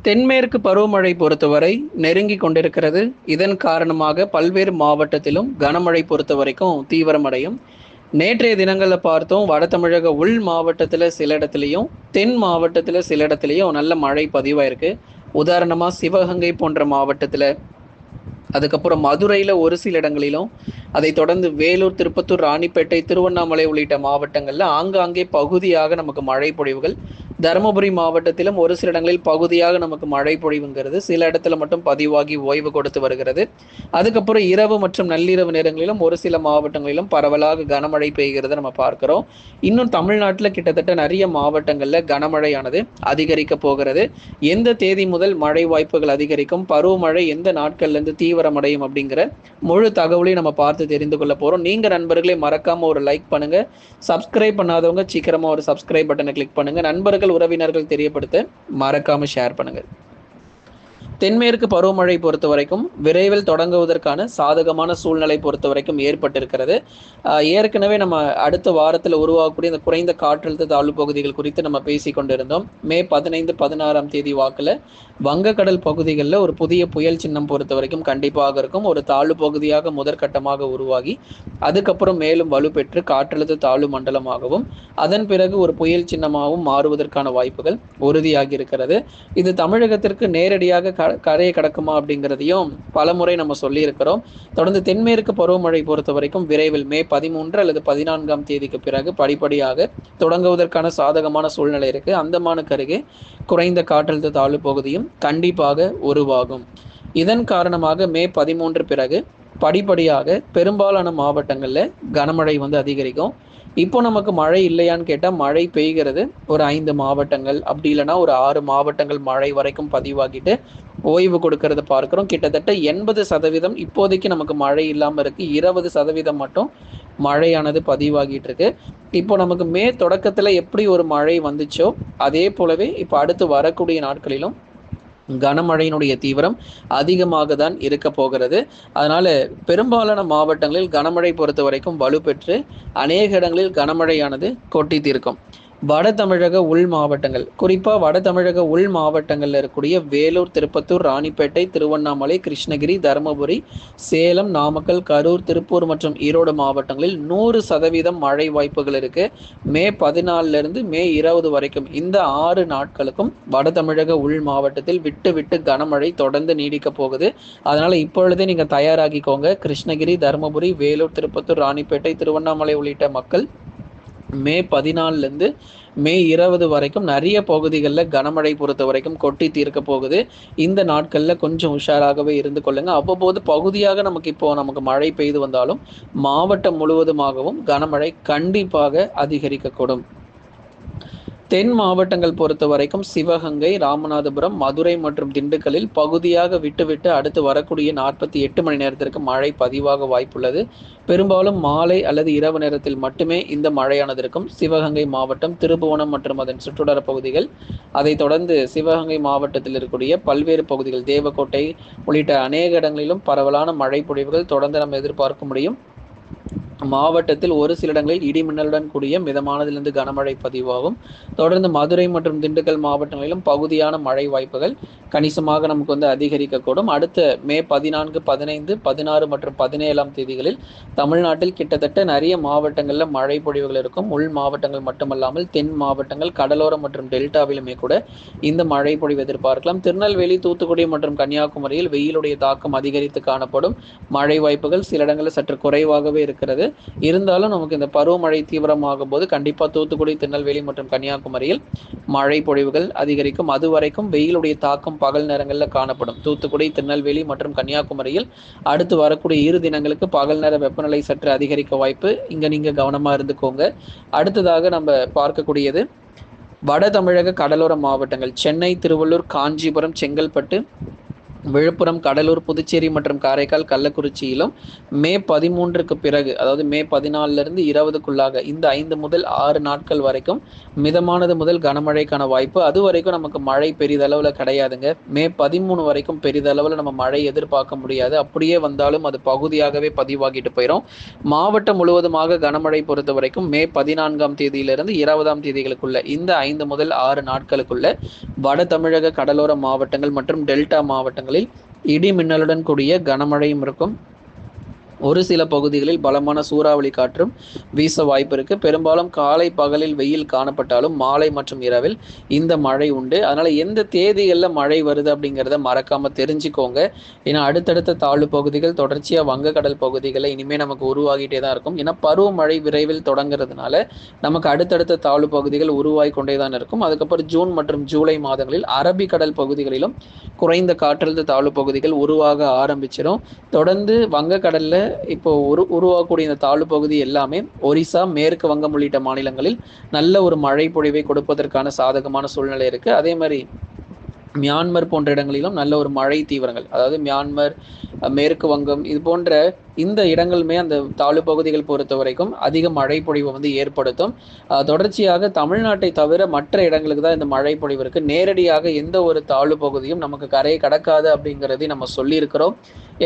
தென்மேற்கு பருவமழை பொறுத்தவரை நெருங்கி கொண்டிருக்கிறது. இதன் காரணமாக பல்வேறு மாவட்டத்திலும் கனமழை பொறுத்த வரைக்கும் தீவிரமடையும். நேற்றைய தினங்களில் பார்த்தோம், வட தமிழக உள் மாவட்டத்தில் சில இடத்துலையும், தென் மாவட்டத்தில் சில இடத்துலையும் நல்ல மழை பதிவாயிருக்கு. உதாரணமாக சிவகங்கை போன்ற மாவட்டத்தில், அதுக்கப்புறம் மதுரையில் ஒரு சில இடங்களிலும், அதை தொடர்ந்து வேலூர், திருப்பத்தூர், ராணிப்பேட்டை, திருவண்ணாமலை உள்ளிட்ட மாவட்டங்களில் ஆங்காங்கே பகுதியாக நமக்கு மழை பொழிவுகள், தருமபுரி மாவட்டத்திலும் ஒரு சில இடங்களில் பகுதியாக நமக்கு மழை பொழிவுங்கிறது சில இடத்துல மட்டும் பதிவாகி ஓய்வு கொடுத்து வருகிறது. அதுக்கப்புறம் இரவு மற்றும் நள்ளிரவு நேரங்களிலும் ஒரு சில மாவட்டங்களிலும் பரவலாக கனமழை பெய்கிறத நம்ம பார்க்கிறோம். இன்னும் தமிழ்நாட்டில் கிட்டத்தட்ட நிறைய மாவட்டங்களில் கனமழையானது அதிகரிக்க போகிறது. எந்த தேதி முதல் மழை வாய்ப்புகள் அதிகரிக்கும், பருவமழை எந்த நாட்கள்லேருந்து தீவிரமடையும் அப்படிங்கிற முழு தகவலையும் நம்ம பார்த்து தெரிந்து கொள்ள போகிறோம். நீங்கள் நண்பர்களை மறக்காம ஒரு லைக் பண்ணுங்க, சப்ஸ்கிரைப் பண்ணாதவங்க சீக்கிரமா ஒரு சப்ஸ்கிரைப் பட்டனை கிளிக் பண்ணுங்க, நண்பர்கள் உறவினர்கள் தெரியப்படுத்த மறக்காம ஷேர் பண்ணுங்க. தென்மேற்கு பருவமழை பொறுத்த வரைக்கும் விரைவில் தொடங்குவதற்கான சாதகமான சூழ்நிலை பொறுத்த வரைக்கும் ஏற்பட்டிருக்கிறது. ஏற்கனவே நம்ம அடுத்த வாரத்தில் உருவாகக்கூடிய இந்த குறைந்த காற்றழுத்த தாழ்வு பகுதிகள் குறித்து நம்ம பேசி கொண்டிருந்தோம். மே 15, 16ஆம் தேதி வாக்கில் வங்கக்கடல் பகுதிகளில் ஒரு புதிய புயல் சின்னம் பொறுத்த வரைக்கும் கண்டிப்பாக இருக்கும். ஒரு தாழ்வு பகுதியாக முதற்கட்டமாக உருவாகி அதுக்கப்புறம் மேலும் வலுப்பெற்று காற்றழுத்த தாழ்வு மண்டலமாகவும் அதன் பிறகு ஒரு புயல் சின்னமாகவும் மாறுவதற்கான வாய்ப்புகள் உறுதியாகி இருக்கிறது. இது தமிழகத்திற்கு நேரடியாக கரையை கடக்குமா அப்படிங்கிறதையும் பலமுறை நம்ம சொல்லி இருக்கிறோம். தொடர்ந்து தென்மேற்கு பருவமழை பொறுத்த வரைக்கும் விரைவில் மே 13 அல்லது 14ஆம் தேதிக்கு பிறகு படிப்படியாக தொடங்குவதற்கான சாதகமான சூழ்நிலை இருக்கு. அந்தமானுக்கு அருகே குறைந்த காற்றழுத்த தாழ்வு பகுதியும் கண்டிப்பாக உருவாகும். இதன் காரணமாக மே 13 பிறகு படிப்படியாக பெரும்பாலான மாவட்டங்கள்ல கனமழை அதிகரிக்கும். இப்போ நமக்கு மழை இல்லையான்னு கேட்டால் மழை பெய்கிறது. ஒரு 5 மாவட்டங்கள் அப்படி இல்லைன்னா ஒரு 6 மாவட்டங்கள் மழை வரைக்கும் பதிவாகிட்டு ஓய்வு கொடுக்கறத பார்க்கிறோம். கிட்டத்தட்ட 80% இப்போதைக்கு நமக்கு மழை இல்லாமல் இருக்கு. 20% மட்டும் மழையானது பதிவாகிட்டு இருக்கு. இப்போ நமக்கு மே தொடக்கத்துல எப்படி ஒரு மழை வந்துச்சோ அதே போலவே இப்போ அடுத்து வரக்கூடிய நாட்களிலும் கனமழையினுடைய தீவிரம் அதிகமாக தான் இருக்க போகிறது. அதனால பெரும்பாலான மாவட்டங்களில் கனமழை பொறுத்த வரைக்கும் வலுப்பெற்று அநேக இடங்களில் கனமழையானது கொட்டி தீர்க்கும். வட தமிழக உள் மாவட்டங்கள், குறிப்பா வட தமிழக உள் மாவட்டங்கள்ல இருக்கக்கூடிய வேலூர், திருப்பத்தூர், ராணிப்பேட்டை, திருவண்ணாமலை, கிருஷ்ணகிரி, தருமபுரி, சேலம், நாமக்கல், கரூர், திருப்பூர் மற்றும் ஈரோடு மாவட்டங்களில் 100% மழை வாய்ப்புகள் இருக்கு. மே 14 இருந்து மே 20 வரைக்கும் இந்த 6 நாட்களுக்கும் வட தமிழக உள் மாவட்டத்தில் விட்டு விட்டு கனமழை தொடர்ந்து நீடிக்க போகுது. அதனால இப்பொழுதே நீங்க தயாராகிக்கோங்க. கிருஷ்ணகிரி, தருமபுரி, வேலூர், திருப்பத்தூர், ராணிப்பேட்டை, திருவண்ணாமலை உள்ளிட்ட மக்கள் மே 14 மே 20 வரைக்கும் நிறைய பகுதிகளில் கனமழை பொறுத்த வரைக்கும் கொட்டி தீர்க்க போகுது. இந்த நாட்களில் கொஞ்சம் உஷாராகவே இருந்து கொள்ளுங்க. அவ்வப்போது பகுதியாக நமக்கு மழை பெய்து வந்தாலும் மாவட்டம் முழுவதுமாகவும் கனமழை கண்டிப்பாக அதிகரிக்கக்கூடும். தென் மாவட்டங்கள் பொறுத்த வரைக்கும் சிவகங்கை, ராமநாதபுரம், மதுரை மற்றும் திண்டுக்கல்லில் பகுதியாக விட்டுவிட்டு அடுத்து வரக்கூடிய 48 மணி நேரத்திற்கு மழை பதிவாக வாய்ப்புள்ளது. பெரும்பாலும் மாலை அல்லது இரவு நேரத்தில் மட்டுமே இந்த மழையானது இருக்கும். சிவகங்கை மாவட்டம், திருபுவனம் மற்றும் அதன் சுற்றுவட்டார பகுதிகள், அதை தொடர்ந்து சிவகங்கை மாவட்டத்தில் இருக்கக்கூடிய பல்வேறு பகுதிகள், தேவக்கோட்டை உள்ளிட்ட அநேக இடங்களிலும் பரவலான மழை பொழிவுகள் தொடர்ந்து நம்ம எதிர்பார்க்க முடியும். மாவட்டத்தில் ஒரு சில இடங்களில் இடி மின்னலுடன் கூடிய மிதமானதிலிருந்து கனமழை பதிவாகும். தொடர்ந்து மதுரை மற்றும் திண்டுக்கல் மாவட்டங்களிலும் பகுதியான மழை வாய்ப்புகள் கணிசமாக நமக்கு அதிகரிக்கக்கூடும். அடுத்த மே 14, 15, 16 மற்றும் 17ஆம் தேதிகளில் தமிழ்நாட்டில் கிட்டத்தட்ட நிறைய மாவட்டங்களில் மழை பொழிவுகள் இருக்கும். உள் மாவட்டங்கள் மட்டுமல்லாமல் தென் மாவட்டங்கள், கடலோரம் மற்றும் டெல்டாவிலுமே கூட இந்த மழை பொழிவு எதிர்பார்க்கலாம். திருநெல்வேலி, தூத்துக்குடி மற்றும் கன்னியாகுமரியில் வெயிலுடைய தாக்கம் அதிகரித்து காணப்படும். மழை வாய்ப்புகள் சில இடங்களில் சற்று குறைவாகவே இருக்கிறது. இருந்தாலும் நமக்கு இந்த பருவமழை தீவிரமாகும் போது கண்டிப்பா தூத்துக்குடி, திருநெல்வேலி மற்றும் கன்னியாகுமரியில் மழை பொழிவுகள் அதிகரிக்கும். அதுவரைக்கும் வெயிலுடைய தாக்கம் பகல் நேரங்களில் காணப்படும். தூத்துக்குடி, திருநெல்வேலி மற்றும் கன்னியாகுமரியில் அடுத்து வரக்கூடிய 2 தினங்களுக்கு பகல் நேர வெப்பநிலை சற்று அதிகரிக்க வாய்ப்பு. இங்க நீங்க கவனமா இருந்துக்கோங்க. அடுத்ததாக நம்ம பார்க்கக்கூடியது வட தமிழக கடலோர மாவட்டங்கள், சென்னை, திருவள்ளூர், காஞ்சிபுரம், செங்கல்பட்டு, விழுப்புரம், கடலூர், புதுச்சேரி மற்றும் காரைக்கால், கள்ளக்குறிச்சியிலும் மே 13க்கு பிறகு, அதாவது மே 14லிருந்து 20க்குள்ளாக இந்த 5 முதல் 6 நாட்கள் வரைக்கும் மிதமானது முதல் கனமழைக்கான வாய்ப்பு. அது வரைக்கும் நமக்கு மழை பெரிதளவில் கிடையாதுங்க. மே 13 வரைக்கும் பெரிதளவில் நம்ம மழை எதிர்பார்க்க முடியாது. அப்படியே வந்தாலும் அது பகுதியாகவே பதிவாகிட்டு போயிடும். மாவட்டம் முழுவதுமாக கனமழை பொறுத்த வரைக்கும் மே 14ஆம் தேதியிலிருந்து 20ஆம் தேதிகளுக்குள்ள இந்த 5 முதல் 6 நாட்களுக்குள்ள வட தமிழக கடலோர மாவட்டங்கள் மற்றும் டெல்டா மாவட்டங்களில் இடி மின்னலுடன் கூடிய கனமழையும் இருக்கும். ஒரு சில பகுதிகளில் பலமான சூறாவளி காற்றும் வீச வாய்ப்பு இருக்கு. பெரும்பாலும் காலை பகலில் வெயில் காணப்பட்டாலும் மாலை மற்றும் இரவில் இந்த மழை உண்டு. அதனால எந்த தேதிகளில் மழை வருது அப்படிங்கிறத மறக்காம தெரிஞ்சுக்கோங்க. ஏன்னா அடுத்தடுத்த தாழ்வு பகுதிகள் தொடர்ச்சியா வங்கக்கடல் பகுதிகளில் இனிமே நமக்கு உருவாகிட்டே தான் இருக்கும். ஏன்னா பருவமழை விரைவில் தொடங்குறதுனால நமக்கு அடுத்தடுத்த தாழ்வு பகுதிகள் உருவாகி கொண்டே தான் இருக்கும். அதுக்கப்புறம் ஜூன் மற்றும் ஜூலை மாதங்களில் அரபிக்கடல் பகுதிகளிலும் குறைந்த காற்றழுத்த தாழ்வு பகுதிகள் உருவாக ஆரம்பிச்சிடும். தொடர்ந்து வங்கக்கடல்ல இப்போ உருவாகக்கூடிய இந்த தாழ்வு பகுதி எல்லாமே ஒரிசா, மேற்கு வங்கம் உள்ளிட்ட மாநிலங்களில் நல்ல ஒரு மழை பொழிவை கொடுப்பதற்கான சாதகமான சூழ்நிலை இருக்கு. அதே மாதிரி மியான்மர் போன்ற இடங்களிலும் நல்ல ஒரு மழை தீவிரங்கள், அதாவது மியான்மர், மேற்கு வங்கம் இது போன்ற இந்த இடங்களுமே அந்த தாழ்வு பகுதிகள் பொறுத்த வரைக்கும் அதிக மழை பொழிவை ஏற்படுத்தும். தொடர்ச்சியாக தமிழ்நாட்டை தவிர மற்ற இடங்களுக்கு தான் இந்த மழை பொழிவு இருக்கு. நேரடியாக எந்த ஒரு தாழ்வு பகுதியும் நமக்கு கரையை கடக்காது அப்படிங்கிறதையும் நம்ம சொல்லியிருக்கிறோம்.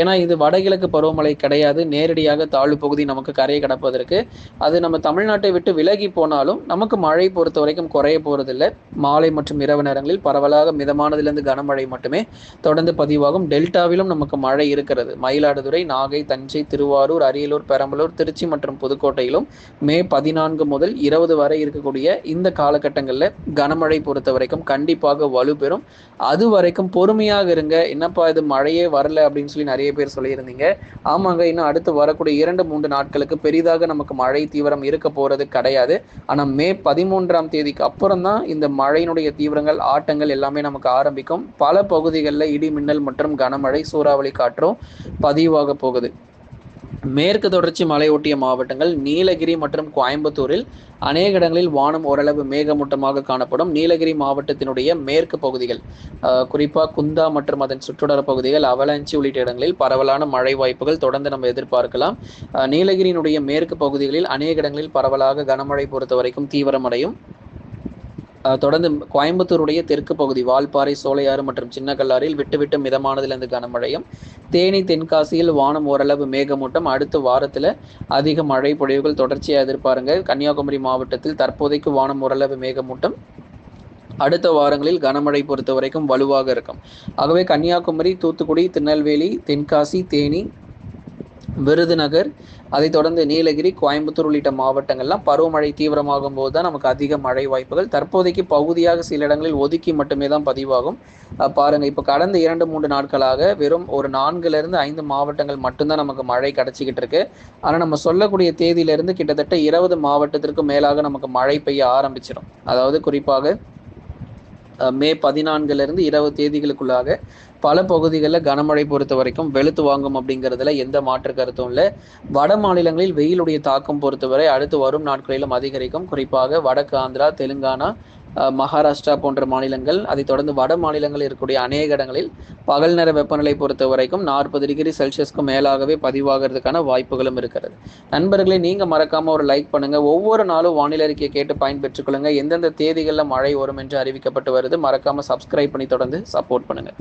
ஏன்னா இது வடகிழக்கு பருவமழை கிடையாது. நேரடியாக தாழ்வு பகுதி நமக்கு கரையை கடப்பதற்கு அது நம்ம தமிழ்நாட்டை விட்டு விலகி போனாலும் நமக்கு மழை பொறுத்த வரைக்கும் குறைய போறதில்லை. மாலை மற்றும் இரவு நேரங்களில் பரவலாக மிதமானதிலிருந்து கனமழை மட்டுமே தொடர்ந்து பதிவாகும். டெல்டாவிலும் நமக்கு மழை இருக்கிறது. மயிலாடுதுறை, நாகை, தஞ்சை, திருவாரூர், அரியலூர், பெரம்பலூர், திருச்சி மற்றும் புதுக்கோட்டையிலும் மே 14 முதல் 20 வரை இருக்கக்கூடிய இந்த காலகட்டங்களில் கனமழை பொறுத்த வரைக்கும் கண்டிப்பாக வலுப்பெறும். அது வரைக்கும் பொறுமையாக இருங்க. என்னப்பா இது மழையே வரல அப்படின்னு சொல்லி நிறைய பேர் சொல்லியிருந்தீங்க. ஆமாங்க, இன்னும் அடுத்து வரக்கூடிய 2-3 நாட்களுக்கு பெரிதாக நமக்கு மழை தீவிரம் இருக்க போறது கிடையாது. ஆனா மே 13ஆம் தேதிக்கு அப்புறம் தான் இந்த மழையினுடைய தீவிரங்கள், ஆட்டங்கள் எல்லாமே நமக்கு ஆரம்பிக்கும். பல பகுதிகளில் இடி மின்னல் மற்றும் கனமழை, சூறாவளி காற்றும் பதிவாக போகுது. மேற்கு தொடர்ச்சி மலையொட்டிய மாவட்டங்கள் நீலகிரி மற்றும் கோயம்புத்தூரில் அநேக இடங்களில் வானம் ஓரளவு மேகமூட்டமாக காணப்படும். நீலகிரி மாவட்டத்தினுடைய மேற்கு பகுதிகள், குறிப்பாக குந்தா மற்றும் அதன் சுற்றுவட்டார பகுதிகள், அவலாஞ்சி உள்ளிட்ட இடங்களில் பரவலான மழை வாய்ப்புகள் தொடர்ந்து நம்ம எதிர்பார்க்கலாம். நீலகிரியினுடைய மேற்கு பகுதிகளில் அநேக இடங்களில் பரவலாக கனமழை பொறுத்த வரைக்கும் தீவிரமடையும். தொடர்ந்து கோயம்புத்தூருடைய தெற்கு பகுதி வால்பாறை, சோலையாறு மற்றும் சின்ன கல்லாரில் விட்டு மிதமானதிலிருந்து கனமழையும். தேனி, தென்காசியில் வானம் ஓரளவு மேகமூட்டம். அடுத்த வாரத்தில் அதிக மழை பொழிவுகள் தொடர்ச்சியாக எதிர்பாருங்க. கன்னியாகுமரி மாவட்டத்தில் தற்போதைக்கு வானம் ஓரளவு மேகமூட்டம். அடுத்த வாரங்களில் கனமழை பொறுத்த வரைக்கும் வலுவாக இருக்கும். ஆகவே கன்னியாகுமரி, தூத்துக்குடி, திருநெல்வேலி, தென்காசி, தேனி, விருதுநகர், அதைத் தொடர்ந்து நீலகிரி, கோயம்புத்தூர் உள்ளிட்ட மாவட்டங்கள்லாம் பருவமழை தீவிரமாகும் போது தான் நமக்கு அதிக மழை வாய்ப்புகள். தற்போதைக்கு பகுதியாக சில இடங்களில் ஒதுக்கி மட்டுமே தான் பதிவாகும். பாருங்க, இப்போ கடந்த 2-3 நாட்களாக வெறும் ஒரு 4-5 மாவட்டங்கள் மட்டும்தான் நமக்கு மழை கிடைச்சிக்கிட்டு இருக்கு. ஆனால் நம்ம சொல்லக்கூடிய தேதியிலிருந்து கிட்டத்தட்ட 20 மாவட்டத்திற்கு மேலாக நமக்கு மழை பெய்ய ஆரம்பிச்சிடும். அதாவது குறிப்பாக மே 14லிருந்து 20 தேதிகளுக்குள்ளாக பல பகுதிகளில் கனமழை பொறுத்த வரைக்கும் வெளுத்து வாங்கும் அப்படிங்கிறதுல எந்த மாற்று கருத்தும் இல்லை. வட மாநிலங்களில் வெயிலுடைய தாக்கம் பொறுத்தவரை அடுத்து வரும் நாட்களிலும் அதிகரிக்கும். குறிப்பாக வடக்கு ஆந்திரா, தெலுங்கானா, மகாராஷ்டிரா போன்ற மாநிலங்கள், அதை தொடர்ந்து வட மாநிலங்களில் இருக்கக்கூடிய அநேக இடங்களில் பகல் நேர வெப்பநிலை பொறுத்த வரைக்கும் 40 டிகிரி செல்சியஸ்க்கு மேலாகவே பதிவாகிறதுக்கான வாய்ப்புகளும் இருக்கிறது. நண்பர்களே, நீங்க மறக்காம ஒரு லைக் பண்ணுங்க. ஒவ்வொரு நாளும் வானிலை அறிக்கையை கேட்டு பயன்பெற்றுக் கொள்ளுங்க. எந்தெந்த தேதிகளில் மழை வரும் என்று அறிவிக்கப்பட்டு வருது, மறக்காம சப்ஸ்கிரைப் பண்ணி தொடர்ந்து சப்போர்ட் பண்ணுங்க.